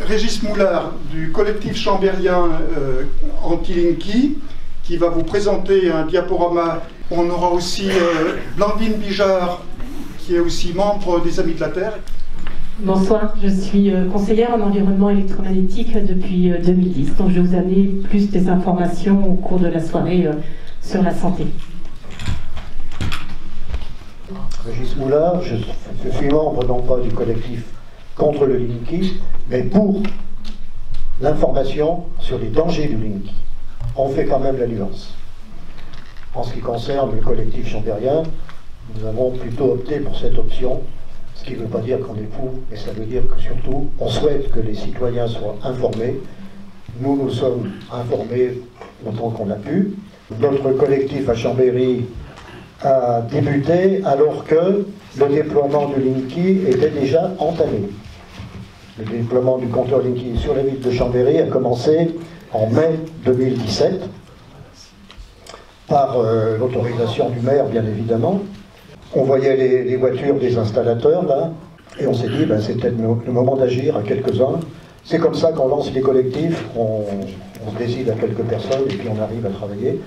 Régis Moulard du collectif chambérien Anti-Linky qui va vous présenter un diaporama. On aura aussi Blandine Bijard qui est aussi membre des Amis de la Terre. Bonsoir, je suis conseillère en environnement électromagnétique depuis 2010, donc je vais vous amener plus des informations au cours de la soirée sur la santé. Régis Moulard, je suis membre non pas du collectif contre le Linky, mais pour l'information sur les dangers du Linky. On fait quand même la nuance. En ce qui concerne le collectif chambérien, nous avons plutôt opté pour cette option, ce qui ne veut pas dire qu'on est pour, mais ça veut dire que surtout, on souhaite que les citoyens soient informés. Nous sommes informés autant qu'on a pu. Notre collectif à Chambéry a débuté alors que le déploiement du Linky était déjà entamé. Le déploiement du compteur Linky sur la ville de Chambéry a commencé en mai 2017 par l'autorisation du maire, bien évidemment. On voyait les voitures des installateurs là, et on s'est dit ben, c'est peut-être le moment d'agir à quelques-uns. C'est comme ça qu'on lance les collectifs, on se décide à quelques personnes et puis on arrive à travailler.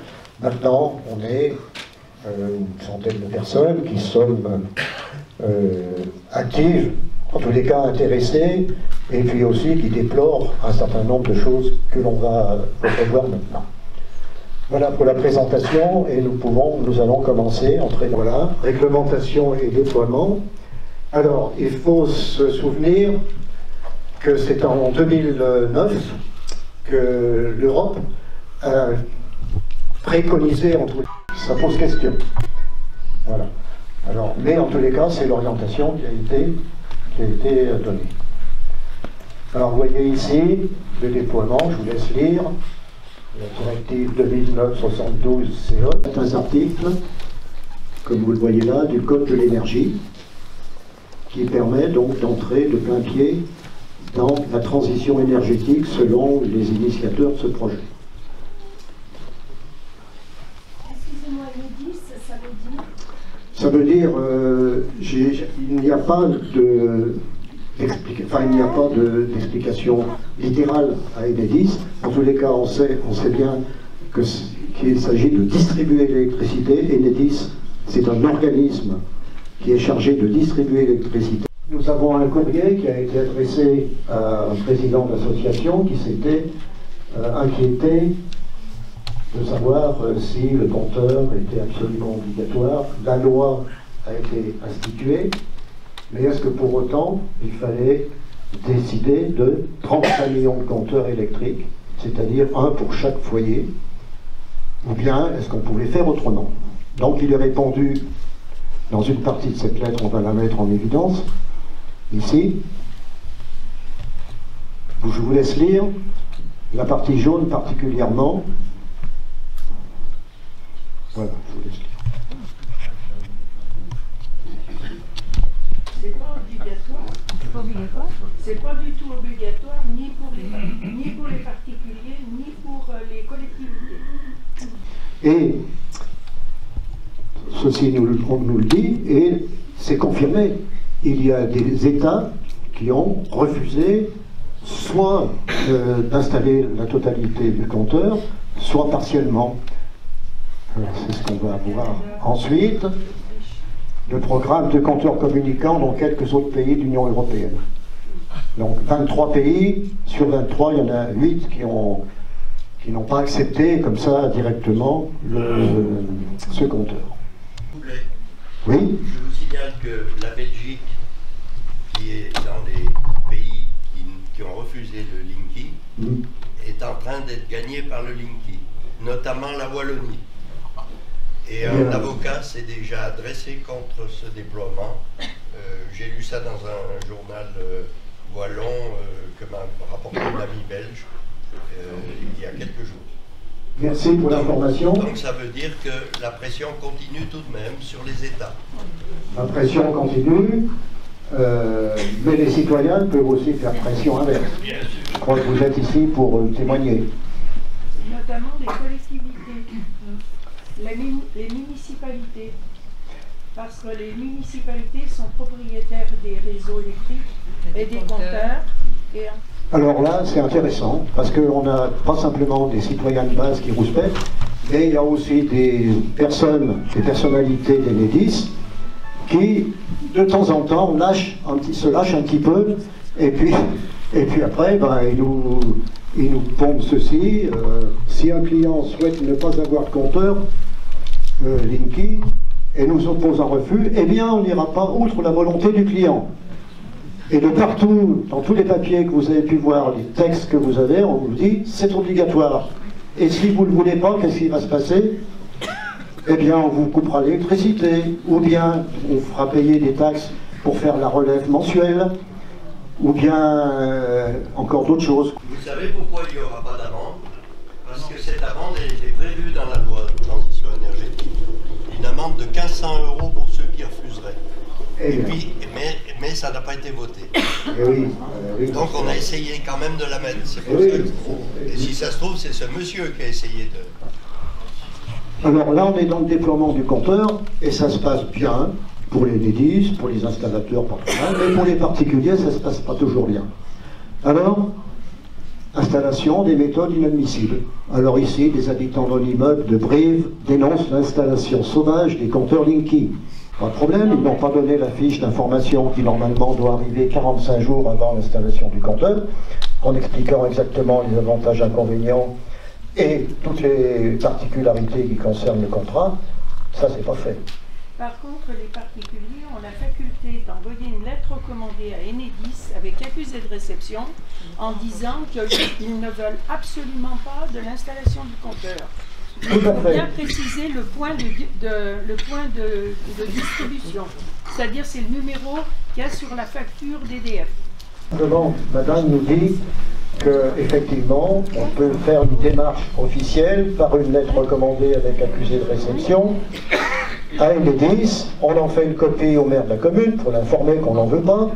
Maintenant, on est une centaine de personnes qui sommes actives, en tous les cas intéressées, et puis aussi qui déplorent un certain nombre de choses que l'on va revoir maintenant. Voilà pour la présentation, et nous allons commencer, voilà, réglementation et déploiement. Alors, il faut se souvenir que c'est en 2009 que l'Europe a préconisé, ça pose question. Voilà. Alors, mais en tous les cas, c'est l'orientation qui a été donnée. Alors, vous voyez ici le déploiement, je vous laisse lire. La directive 2009-72 CE, certains articles, comme vous le voyez là, du Code de l'énergie, qui permet donc d'entrer de plein pied dans la transition énergétique selon les initiateurs de ce projet. Excusez-moi, l'EDIS, ça veut dire Il n'y a pas d'explication littérale à Enedis. En tous les cas, on sait bien qu'il s'agit de distribuer l'électricité. Enedis, c'est un organisme qui est chargé de distribuer l'électricité. Nous avons un courrier qui a été adressé à un président d'association qui s'était inquiété de savoir si le compteur était absolument obligatoire. La loi a été instituée, mais est-ce que pour autant il fallait décider de 35 millions de compteurs électriques, c'est-à-dire un pour chaque foyer, ou bien est-ce qu'on pouvait faire autrement? Donc il est répondu dans une partie de cette lettre, on va la mettre en évidence, ici. Je vous laisse lire la partie jaune particulièrement. Voilà, je vous laisse lire. c'est pas obligatoire. C'est pas obligatoire. C'est pas du tout obligatoire, ni pour les particuliers, ni pour les collectivités. Et ceci nous le dit, et c'est confirmé. Il y a des États qui ont refusé soit d'installer la totalité du compteur, soit partiellement. C'est ce qu'on va voir. Ensuite, le programme de compteurs communicants dans quelques autres pays de l'Union européenne. Donc 23 pays, sur 23, il y en a 8 qui n'ont pas accepté comme ça directement ce compteur. Oui. Je vous signale que la Belgique, qui est dans les pays qui ont refusé le Linky, est en train d'être gagnée par le Linky, notamment la Wallonie. Et un avocat s'est déjà adressé contre ce déploiement. J'ai lu ça dans un journal wallon que m'a rapporté un ami belge il y a quelques jours. Merci pour l'information. Donc ça veut dire que la pression continue tout de même sur les États. La pression continue, mais les citoyens peuvent aussi faire pression inverse. Je crois que vous êtes ici pour témoigner. Notamment les collectivités, les municipalités. Parce que les municipalités sont propriétaires des réseaux électriques et des compteurs. Alors là, c'est intéressant, parce qu'on n'a pas simplement des citoyens de base qui rouspètent, mais il y a aussi des personnalités d'Enedis qui, de temps en temps, se lâchent un petit peu, et puis après, ils nous pompent ceci. Si un client souhaite ne pas avoir de compteur, Linky, et nous oppose un refus, eh bien on n'ira pas outre la volonté du client. Et de partout, dans tous les papiers que vous avez pu voir, les textes que vous avez, on vous dit c'est obligatoire. Et si vous ne le voulez pas, qu'est-ce qui va se passer? Eh bien on vous coupera l'électricité, ou bien on fera payer des taxes pour faire la relève mensuelle, ou bien encore d'autres choses. Vous savez pourquoi il n'y aura pas d'amende? Parce que cette amende elle était prévue dans la loi de transition énergétique. Une amende de 1500 € pour ceux qui refuseraient. Mais ça n'a pas été voté. Oui, donc on a essayé quand même de la mettre. C'est pour ça que, et si ça se trouve, c'est ce monsieur qui a essayé de... Alors là, on est dans le déploiement du compteur, et ça se passe bien pour les Enedis, pour les installateurs, mais pour les particuliers, ça ne se passe pas toujours bien. Alors, installation des méthodes inadmissibles. Alors ici, des habitants d'un immeuble de Brive dénoncent l'installation sauvage des compteurs Linky. Pas de problème, ils n'ont pas donné la fiche d'information qui normalement doit arriver 45 jours avant l'installation du compteur, en expliquant exactement les avantages, inconvénients et toutes les particularités qui concernent le contrat. Ça, c'est pas fait. Par contre, les particuliers ont la faculté d'envoyer une lettre recommandée à Enedis avec accusé de réception en disant qu'ils ne veulent absolument pas de l'installation du compteur. Il faut bien préciser le point de distribution, c'est-à-dire c'est le numéro qu'il y a sur la facture d'EDF. Simplement, madame nous dit qu'effectivement, on peut faire une démarche officielle par une lettre recommandée avec accusé de réception à Enedis, on en fait une copie au maire de la commune pour l'informer qu'on n'en veut pas,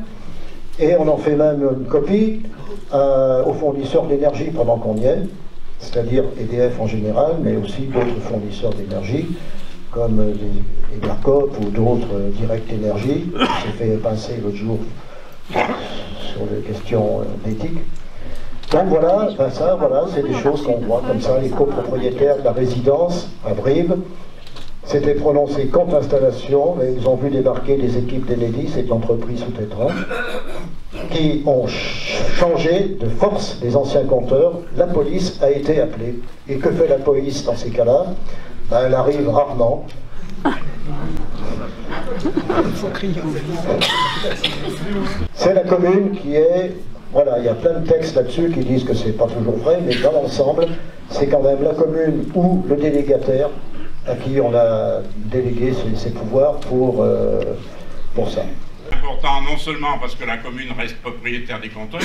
et on en fait même une copie aux fournisseurs d'énergie pendant qu'on y est, c'est-à-dire EDF en général, mais aussi d'autres fournisseurs d'énergie, comme Ebercop ou d'autres Direct Énergie, qui s'est fait pincer l'autre jour sur les questions d'éthique. Donc voilà, c'est des choses qu'on voit comme ça. Les copropriétaires de la résidence à Brive s'étaient prononcés contre l'installation, mais ils ont vu débarquer des équipes d'Enedis et d'entreprises sous-traitantes qui ont changé de force les anciens compteurs. La police a été appelée. Et que fait la police dans ces cas-là? Elle arrive rarement. C'est la commune qui est... Voilà, il y a plein de textes là-dessus qui disent que c'est pas toujours vrai, mais dans l'ensemble, c'est quand même la commune ou le délégataire à qui on a délégué ses pouvoirs pour ça. C'est important non seulement parce que la commune reste propriétaire des compteurs,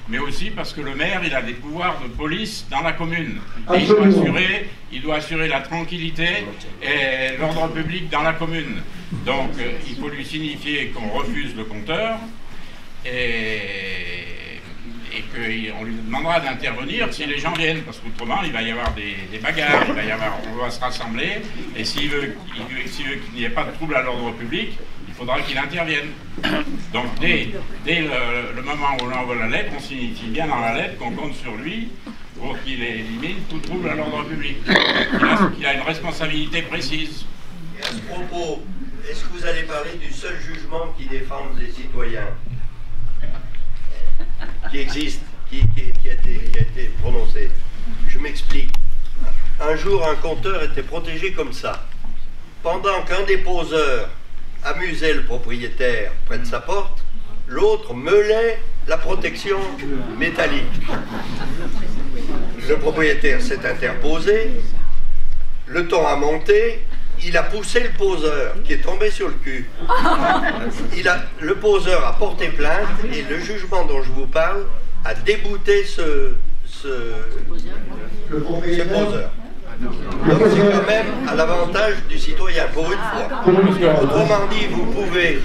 mais aussi parce que le maire il a des pouvoirs de police dans la commune. Et il doit assurer la tranquillité et l'ordre public dans la commune. Donc il faut lui signifier qu'on refuse le compteur et qu'on lui demandera d'intervenir si les gens viennent, parce qu'autrement il va y avoir des bagarres, on va se rassembler, et s'il veut qu'il n'y ait pas de trouble à l'ordre public, il faudra qu'il intervienne. Donc dès le moment où on envoie la lettre, on signifie bien dans la lettre qu'on compte sur lui pour qu'il élimine tout trouble à l'ordre public. Il a une responsabilité précise. Et à ce propos, est-ce que vous allez parler du seul jugement qui défend les citoyens qui existe, qui a été prononcé? Je m'explique. Un jour, un compteur était protégé comme ça. Pendant qu'un des poseurs amusait le propriétaire près de sa porte, l'autre meulait la protection métallique. Le propriétaire s'est interposé, le ton a monté, il a poussé le poseur qui est tombé sur le cul. Le poseur a porté plainte et le jugement dont je vous parle a débouté ce poseur. Donc c'est quand même à l'avantage du citoyen, pour une fois. Autrement dit, vous pouvez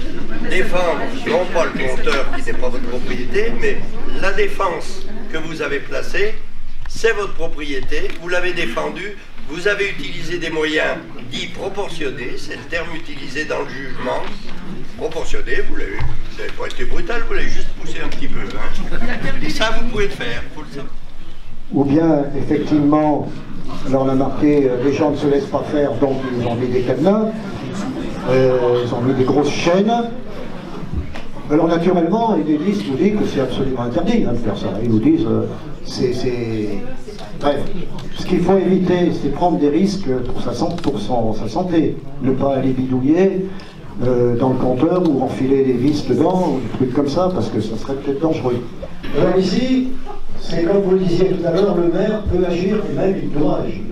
défendre, non pas le compteur qui n'est pas votre propriété, mais la défense que vous avez placée, c'est votre propriété, vous l'avez défendue, vous avez utilisé des moyens dits proportionnés, c'est le terme utilisé dans le jugement. Proportionné, vous n'avez pas été brutal, vous l'avez juste poussé un petit peu. Hein. Et ça, vous pouvez le faire, faut le savoir. Ou bien, effectivement, alors on a marqué, les gens ne se laissent pas faire, donc ils ont mis des cadenas, ils ont mis des grosses chaînes. Alors naturellement, Enedis nous dit que c'est absolument interdit de faire ça. Ils nous disent, bref, ce qu'il faut éviter, c'est prendre des risques pour sa santé. Ne pas aller bidouiller dans le compteur ou enfiler des vis dedans, ou des trucs comme ça, parce que ça serait peut-être dangereux. Alors ici, c'est comme vous le disiez tout à l'heure, le maire peut agir et même il doit agir.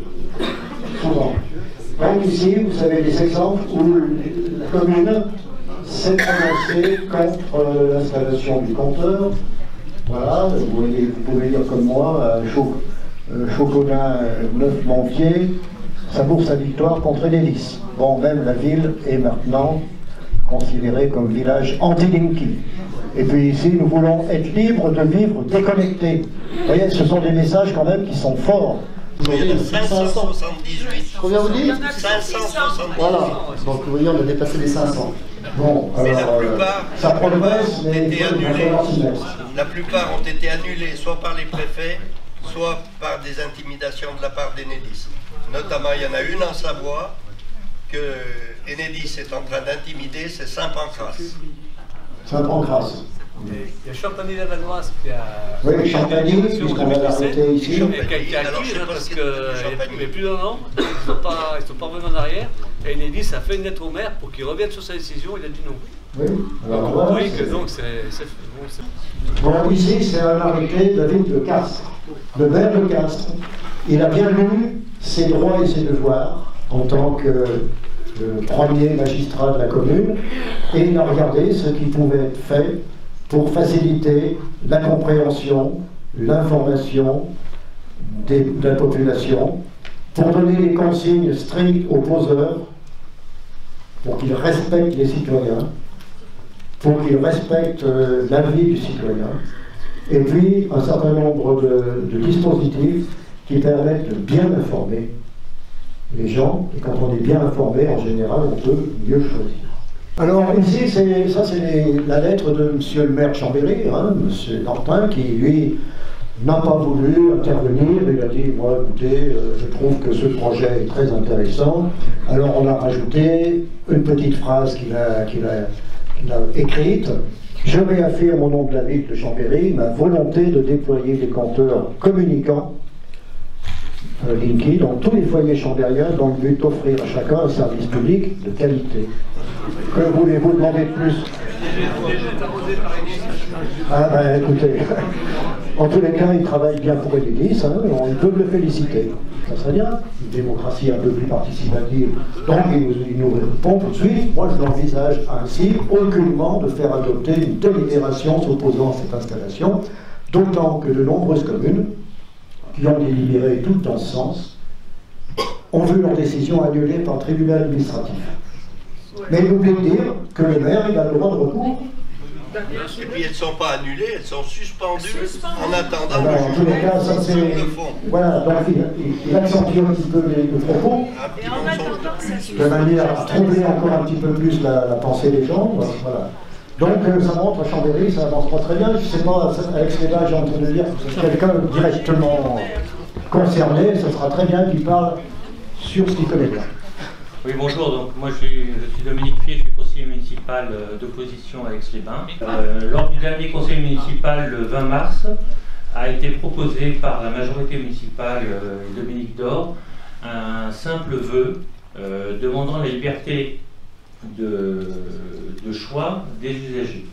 Souvent. Donc ici, vous avez des exemples où la commune s'est prononcée contre l'installation du compteur. Voilà, vous pouvez dire comme moi, Chauconin 9 Montier, sa bourse à victoire contre Enedis. Bon, même la ville est maintenant considérée comme village anti-Linky. Et puis ici, nous voulons être libres de vivre déconnectés. Vous voyez, ce sont des messages quand même qui sont forts. Il y en a 578. Combien vous dites 578. Voilà, donc vous voyez, on a dépassé les 500. Bon, Mais alors, la plupart ça progresse, mais ont été annulés. semestre. La plupart ont été annulés soit par les préfets, soit par des intimidations de la part d'Enedis. Notamment, il y en a une en Savoie que Enedis est en train d'intimider, c'est Saint-Pancras. Saint-Pancras. Il y a Champagny-la-Vanoise qui a... Oui, Champagny, puisqu'on va l'arrêter ici. Qui a été acquise parce qu'il y a plus d'un an, ils ne sont pas revenus en arrière. Et Enedis a fait une lettre au maire pour qu'il revienne sur sa décision, il a dit non. Oui, alors Vous voilà. voyez que donc c'est... Bon, ici, c'est un arrêté de la ville de Castres. Le maire de Castres, il a bien lu ses droits et ses devoirs en tant que premier magistrat de la commune, et il a regardé ce qui pouvait être fait pour faciliter la compréhension, l'information de la population, pour donner des consignes strictes aux poseurs, pour qu'ils respectent les citoyens, pour qu'ils respectent l'avis du citoyen, et puis un certain nombre de dispositifs qui permettent de bien informer les gens, et quand on est bien informé, en général, on peut mieux choisir. Alors ici, ça c'est la lettre de monsieur le maire de Chambéry, hein, monsieur Dantin, qui lui n'a pas voulu intervenir. Il a dit, moi écoutez, je trouve que ce projet est très intéressant. Alors on a rajouté une petite phrase qu'il a écrite. Je réaffirme au nom de la ville de Chambéry ma volonté de déployer des compteurs communicants Linky dans tous les foyers chambériens dans le but d'offrir à chacun un service public de qualité. Que voulez-vous demander de plus? Ah ben écoutez, en tous les cas, il travaille bien pour Enedis, hein, ils peuvent le féliciter. Ça serait bien, une démocratie un peu plus participative. Donc il nous répond tout de suite, moi je l'envisage ainsi, aucunement de faire adopter une délibération s'opposant à cette installation, d'autant que de nombreuses communes qui ont délibéré tout dans ce sens, ont vu leur décision annulée par le tribunal administratif. Mais il oublie de dire que le maire, il a le droit de recours. Et puis elles ne sont pas annulées, elles sont suspendues en attendant Alors, en le tous les jugement cas, ça c'est... sur le fond. Voilà, donc il accentue un petit peu les propos, Et en attendant que ça de manière à troubler encore un petit peu plus la pensée des gens. Voilà. Donc ça montre à Chambéry, ça avance pas très bien. Je ne sais pas, avec ces débats, j'ai envie de dire que quelqu'un directement concerné, ça sera très bien qu'il parle sur ce qu'il connaît bien. Oui, bonjour, donc moi je suis Dominique Fier, je suis conseiller municipal d'opposition à Aix-les-Bains. Lors du dernier conseil municipal le 20 mars, a été proposé par la majorité municipale Dominique Dor un simple vœu demandant la liberté de choix des usagers.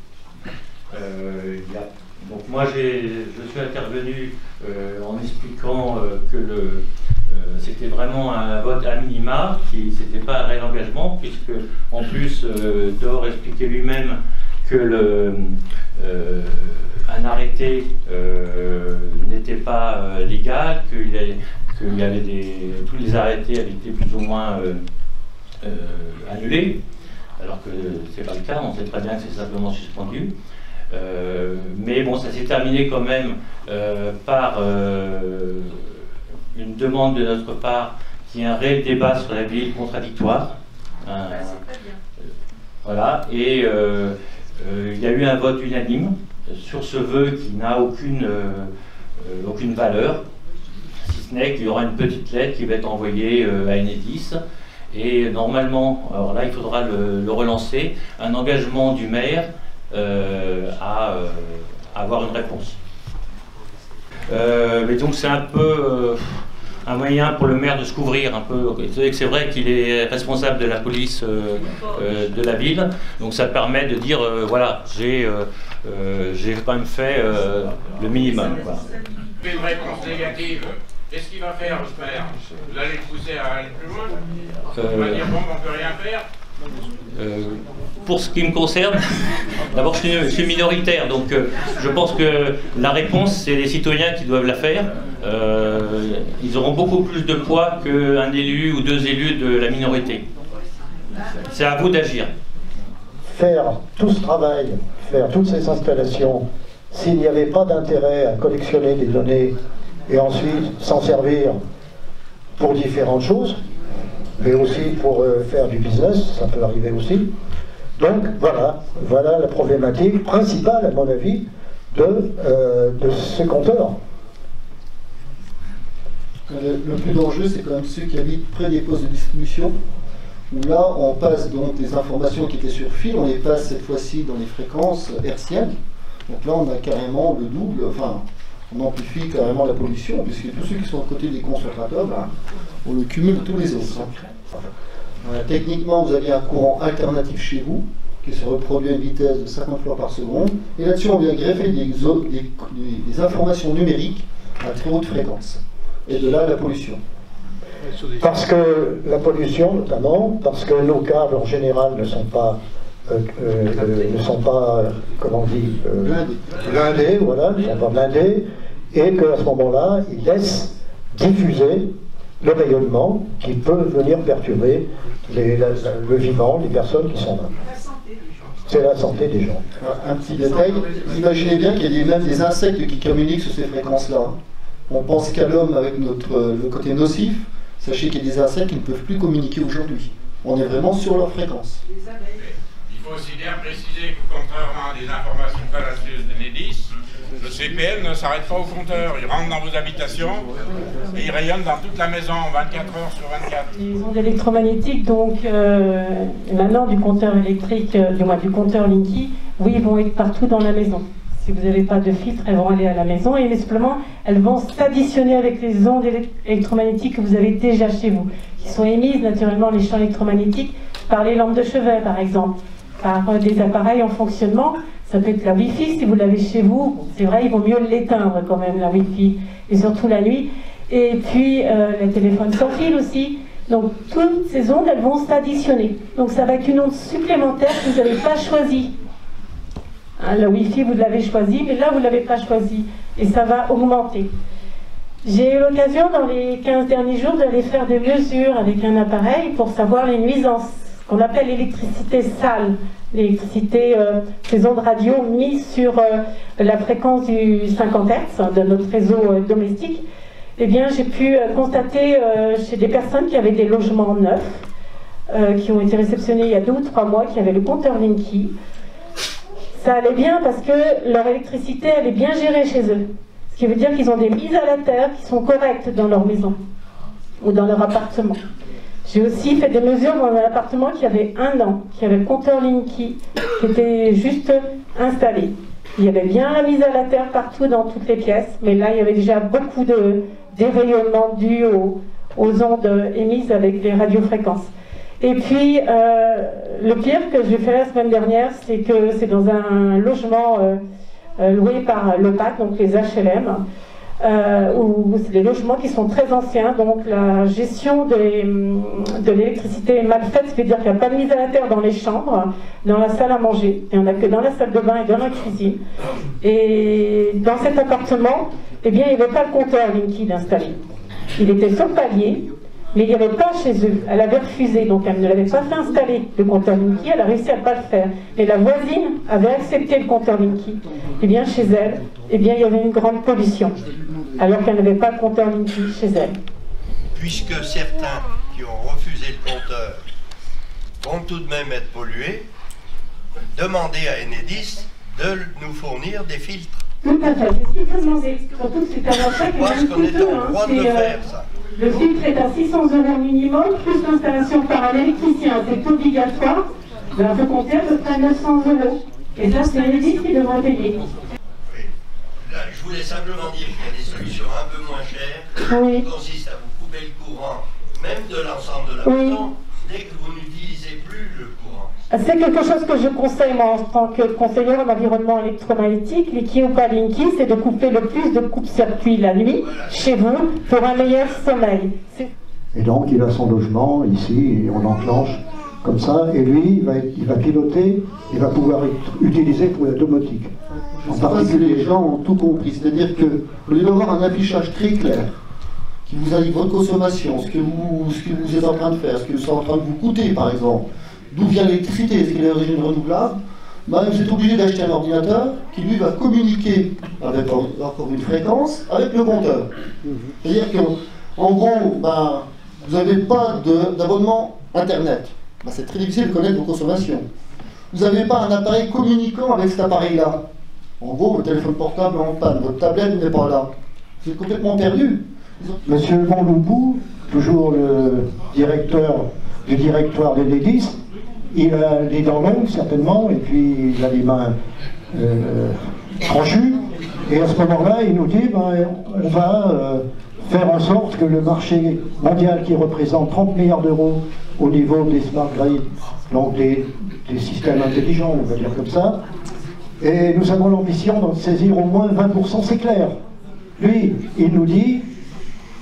Donc moi je suis intervenu en expliquant que c'était vraiment un vote à minima, c'était pas un réel engagement, puisque en plus Dor expliquait lui-même que un arrêté n'était pas légal, qu'il y avait tous les arrêtés avaient été plus ou moins annulés, alors que ce n'est pas le cas, on sait très bien que c'est simplement suspendu. Mais bon, ça s'est terminé quand même par une demande de notre part qui est un réel débat sur la ville contradictoire. Voilà, et il y a eu un vote unanime sur ce vœu qui n'a aucune valeur, si ce n'est qu'il y aura une petite lettre qui va être envoyée à Enedis. Et normalement, alors là il faudra le relancer, un engagement du maire à avoir une réponse. Mais donc c'est un peu un moyen pour le maire de se couvrir un peu. C'est vrai qu'il est responsable de la police de la ville, donc ça permet de dire voilà, j'ai quand même fait le minimum. Voilà. Une réponse négative. Qu'est-ce qu'il va faire, le maire? Vous allez le pousser à aller plus loin? Il va dire bon, on ne peut rien faire? Pour ce qui me concerne, d'abord je suis minoritaire, donc je pense que la réponse, c'est les citoyens qui doivent la faire. Ils auront beaucoup plus de poids qu'un élu ou deux élus de la minorité. C'est à vous d'agir. Faire tout ce travail, faire toutes ces installations, s'il n'y avait pas d'intérêt à collectionner des données et ensuite s'en servir pour différentes choses, mais aussi pour faire du business, ça peut arriver aussi. Donc voilà la problématique principale, à mon avis, de ce compteur. Le plus dangereux, c'est quand même ceux qui habitent près des postes de distribution, où là, on passe donc des informations qui étaient sur fil, on les passe cette fois-ci dans les fréquences hertziennes. Donc là, on a carrément le double, enfin, on amplifie carrément la pollution, puisque tous ceux qui sont à côté des concentrateurs, ben, on le cumule tous les autres. Techniquement, vous avez un courant alternatif chez vous, qui se reproduit à une vitesse de 50 fois par seconde, et là-dessus, on vient greffer des informations numériques à très haute fréquence. Et de là, la pollution. Parce que la pollution, notamment, parce que nos câbles, en général, ne sont pas comment on dit, blindés, voilà, ne sont pas blindés, et qu'à ce moment-là, ils laissent diffuser le rayonnement qui peut venir perturber le vivant, les personnes qui sont là. C'est la santé des gens. Un petit détail, imaginez bien qu'il y a même des insectes qui communiquent sur ces fréquences-là. On pense qu'à l'homme avec le côté nocif, sachez qu'il y a des insectes qui ne peuvent plus communiquer aujourd'hui. On est vraiment sur leur fréquence. Il faut aussi bien préciser que contrairement à des informations fallacieuses d'Enedis, le CPL ne s'arrête pas au compteur, il rentre dans vos habitations et il rayonne dans toute la maison 24 heures sur 24. Les ondes électromagnétiques, donc maintenant du compteur électrique, du moins du compteur Linky, oui, vont être partout dans la maison. Si vous n'avez pas de filtre, elles vont aller à la maison et simplement elles vont s'additionner avec les ondes électromagnétiques que vous avez déjà chez vous, qui sont émises naturellement, les champs électromagnétiques, par les lampes de chevet par exemple, par des appareils en fonctionnement. Ça peut être la Wi-Fi si vous l'avez chez vous. C'est vrai, il vaut mieux l'éteindre quand même, la Wi-Fi, et surtout la nuit. Et puis les téléphones sans fil aussi. Donc toutes ces ondes, elles vont s'additionner. Donc ça va être une onde supplémentaire que vous n'avez pas choisie. Hein, la Wi-Fi, vous l'avez choisi, mais là, vous ne l'avez pas choisi. Et ça va augmenter. J'ai eu l'occasion, dans les 15 derniers jours, d'aller faire des mesures avec un appareil pour savoir les nuisances, ce qu'on appelle l'électricité sale. L'électricité, ces ondes radio mises sur la fréquence du 50 Hz de notre réseau domestique. Eh bien, j'ai pu constater chez des personnes qui avaient des logements neufs, qui ont été réceptionnés il y a 2 ou 3 mois, qui avaient le compteur Linky. Ça allait bien parce que leur électricité, elle est bien gérée chez eux. Ce qui veut dire qu'ils ont des mises à la terre qui sont correctes dans leur maison ou dans leur appartement. J'ai aussi fait des mesures dans un appartement qui avait 1 an, qui avait le compteur Linky, qui était juste installé. Il y avait bien la mise à la terre partout dans toutes les pièces, mais là il y avait déjà beaucoup de dérayonnement dû aux ondes émises avec les radiofréquences. Et puis, le pire que j'ai fait la semaine dernière, c'est que c'est dans un logement loué par l'OPAC, donc les HLM. où c'est des logements qui sont très anciens, donc la gestion de l'électricité est mal faite, c'est-à-dire qu'il n'y a pas de mise à la terre dans les chambres, dans la salle à manger, et on n'a que dans la salle de bain et dans la cuisine. Et dans cet appartement, eh bien, il n'y avait pas le compteur Linky installé. Il était sur le palier, mais il n'y avait pas chez eux. Elle avait refusé, donc elle ne l'avait pas fait installer, le compteur Linky, elle a réussi à ne pas le faire. Et la voisine avait accepté le compteur Linky. Et bien chez elle, eh bien, il y avait une grande pollution, alors qu'elle n'avait pas le compteur Linky chez elle. Puisque certains qui ont refusé le compteur vont tout de même être pollués, demandez à Enedis de nous fournir des filtres. Tout à fait, c'est ce qu'il faut demander. Surtout que c'est un achat qui est Parce qu'on est en droit de le faire, ça. Le filtre est à 600 € minimum, plus l'installation par un électricien, c'est obligatoire. Ben, on peut compter à peu près 900 €. Et ça, c'est Enedis qui devra payer. Oui. Là, je voulais simplement dire qu'il y a des solutions un peu moins chères, qui consistent à vous couper le courant, même de l'ensemble de la maison, dès que vous n'utilisez plus le courant. C'est quelque chose que je conseille, moi, en tant que conseillère en environnement électromagnétique. Linky ou pas Linky, c'est de couper le plus de coupe-circuits la nuit, chez vous, pour un meilleur sommeil. Et donc, il a son logement ici, et on enclenche comme ça, et lui, il va piloter, il va pouvoir être utilisé pour la domotique. Je ne sais pas si les gens ont tout compris, c'est-à-dire que au lieu d'avoir un affichage très clair, qui vous indique votre consommation, ce que vous êtes en train de faire, ce que c'est en train de vous coûter, par exemple, d'où vient l'électricité, est-ce qu'elle est d'origine renouvelable, ben, vous êtes obligé d'acheter un ordinateur qui lui va communiquer avec encore une fréquence avec le compteur. C'est-à-dire qu'en gros, ben, vous n'avez pas d'abonnement Internet. Ben, c'est très difficile de connaître vos consommations. Vous n'avez pas un appareil communiquant avec cet appareil-là. En gros, votre téléphone portable est en panne, votre tablette n'est pas là. Vous êtes complètement perdu. Monsieur Monloubou, toujours le directeur du directoire d'Enedis, il a les dents longues certainement, et puis il a les mains tranchues, et à ce moment-là, il nous dit, ben, on va faire en sorte que le marché mondial qui représente 30 milliards d'euros au niveau des smart grids, donc des systèmes intelligents, on va dire comme ça, et nous avons l'ambition d'en saisir au moins 20%, c'est clair. Lui, il nous dit,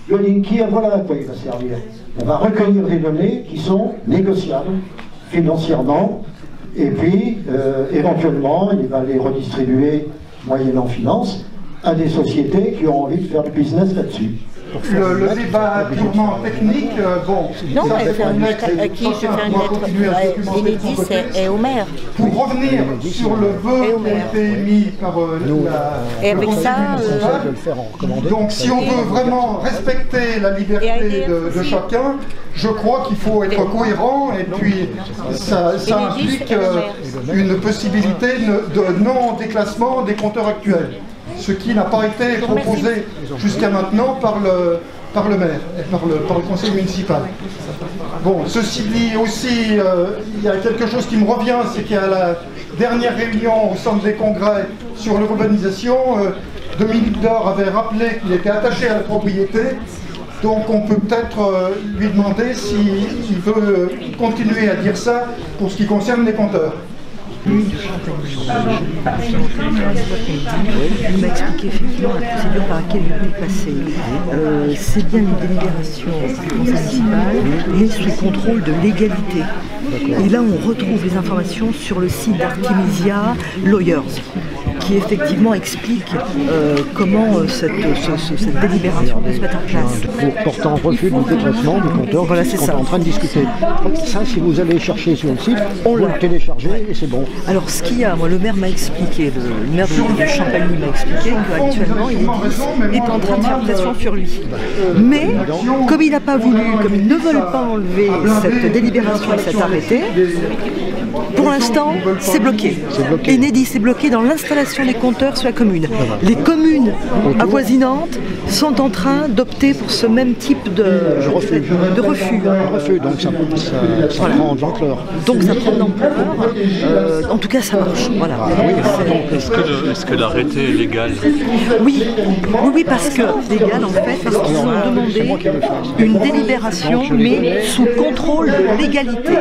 le Linky, voilà à quoi il va servir. On va recueillir des données qui sont négociables financièrement, et puis éventuellement il va les redistribuer moyennant finance à des sociétés qui ont envie de faire du business là-dessus. Le débat purement technique, bon, non, ça elle fait un lettre à qui je fais une lettre. Enedis et au maire. Pour revenir sur le vœu qui a été émis par et avec ça, donc si on veut vraiment respecter la liberté de chacun, je crois qu'il faut être cohérent, et puis ça implique une possibilité de non-déclassement des compteurs actuels, ce qui n'a pas été proposé jusqu'à maintenant par le maire, par le conseil municipal. Bon, ceci dit aussi, il y a quelque chose qui me revient, c'est qu'il y a la dernière réunion au centre des congrès sur l'urbanisation, Dominique Dor avait rappelé qu'il était attaché à la propriété, donc on peut peut-être lui demander s'il veut continuer à dire ça pour ce qui concerne les compteurs. Il m'a expliqué effectivement la procédure par laquelle il est passé. C'est bien une délibération du conseil municipal, mais sous contrôle de légalité. Et là, on retrouve les informations sur le site d'Artemisia Lawyers, qui effectivement explique comment cette délibération peut se mettre en place. Pour porter en refus du déclassement du compteur, voilà, c'est ça. On est en train de discuter. Ça, si vous allez chercher sur le site, vous le téléchargez et c'est bon. Alors, ce qu'il y a, moi, le maire m'a expliqué, le maire de Champagny m'a expliqué qu'actuellement, il est en train de faire pression sur lui. Mais, comme il n'a pas voulu, comme ils ne veulent pas enlever cette délibération et cet arrêté, pour l'instant, c'est bloqué. Enedis est bloqué dans l'installation des compteurs sur la commune. Les communes avoisinantes sont en train d'opter pour ce même type de refus. Donc ça prend de l'ampleur. Donc ça prend de l'ampleur. En tout cas, ça marche. Voilà. Est-ce que l'arrêté est légal? Oui, parce que légal en fait, parce qu'ils ont demandé une délibération, mais sous contrôle de légalité.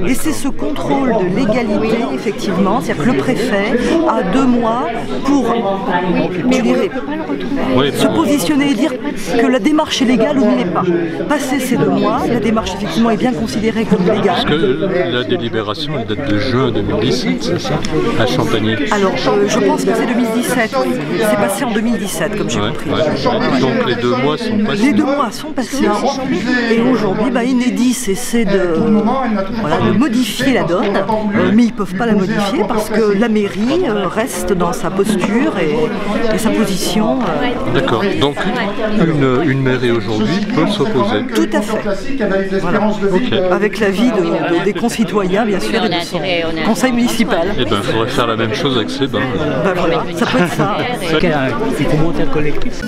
Et c'est ce contrôle de légalité, effectivement, c'est-à-dire que le préfet a 2 mois pour se positionner et dire que la démarche est légale ou ne l'est pas. Passé ces 2 mois, la démarche effectivement est bien considérée comme légale. Parce que la délibération elle date de juin 2017, c'est ça, à Champagny? Alors je pense que c'est 2017, oui. C'est passé en 2017 comme j'ai compris. Donc les 2 mois sont passés. Les 2 mois sont passés. Et aujourd'hui, Enedis essaie de modifier la donne, mais ils ne peuvent pas la modifier parce que la mairie reste dans sa posture et sa position. D'accord, donc une mairie aujourd'hui peut s'opposer. Tout à fait. Voilà. Okay. Avec l'avis des concitoyens, bien sûr, et de son conseil municipal. Eh bien, il faudrait faire la même chose avec ces bains. Voilà. Ça peut être ça. Il faut monter un collectif.